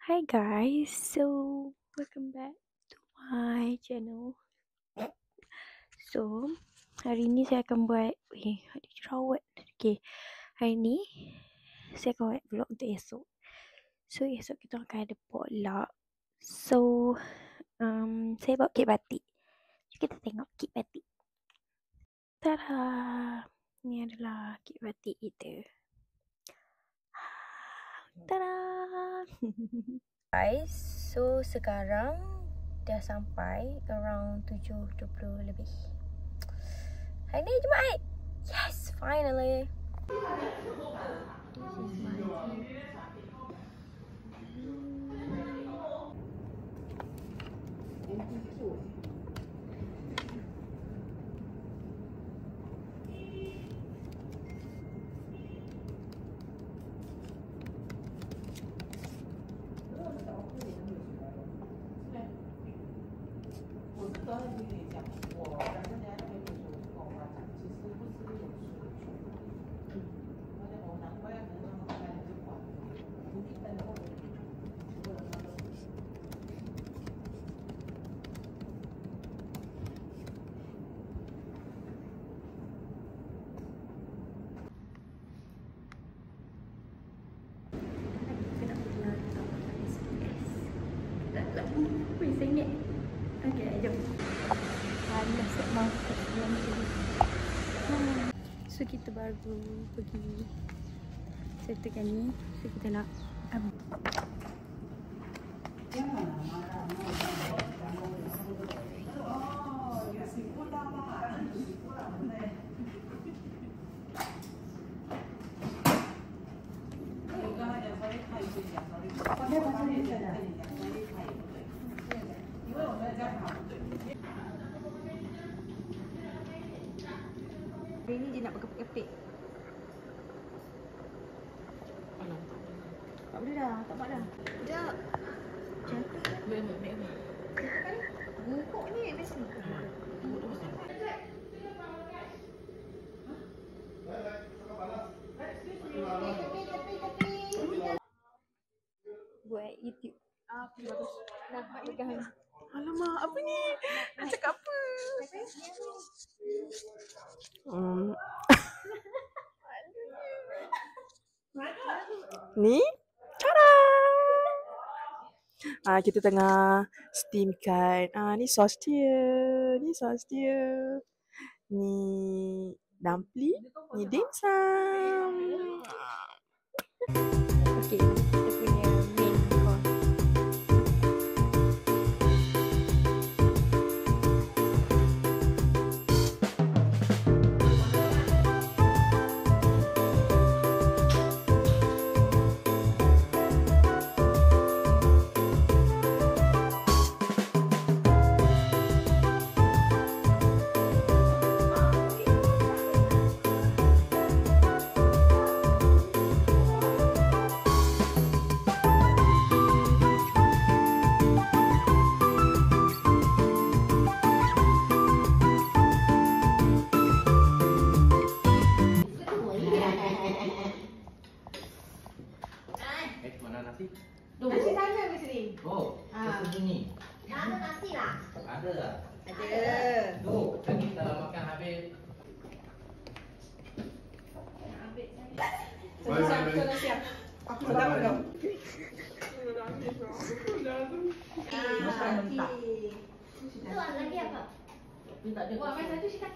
Hi guys, so welcome back to my channel. So hari ni saya akan buat ada jerawat. Okay, hari ni saya akan buat vlog untuk esok. So esok kita akan ada potluck. So saya bawa kek batik. Jom kita tengok kek batik. Tada! Ni adalah kek batik kita. Tada! Guys, so sekarang dah sampai around 7.20 lebih. Hari ni Jumaat. Yes, finally. This is my tea. RM10. Okay, jom. Dah set makan sebelum tu. So kita baru pergi settlekan ni. So kita nak hari ni dia nak berkepit-kepit. Tak boleh dah, tak buat dah. Sekejap. Cantik kan? Mek. Bungkuk ni best ni. Buat YouTube. Bagus. Nah, pegang. Alamak, apa ni? Nak cakap apa? Ni, tada! Kita tengah steamkan. Ni sos dia. Ni dumpling. Ni dim sum. Okay, kita punya main course. Mana nasi? Nasi sana mesti. Oh, seperti ni. Ada nasi lah. Ada tak? Ada. Tu, tadi kita makan habis. Siap. Aku pertama kau. Itu lagi apa? Tapi tak ada. Buat main satu sikit.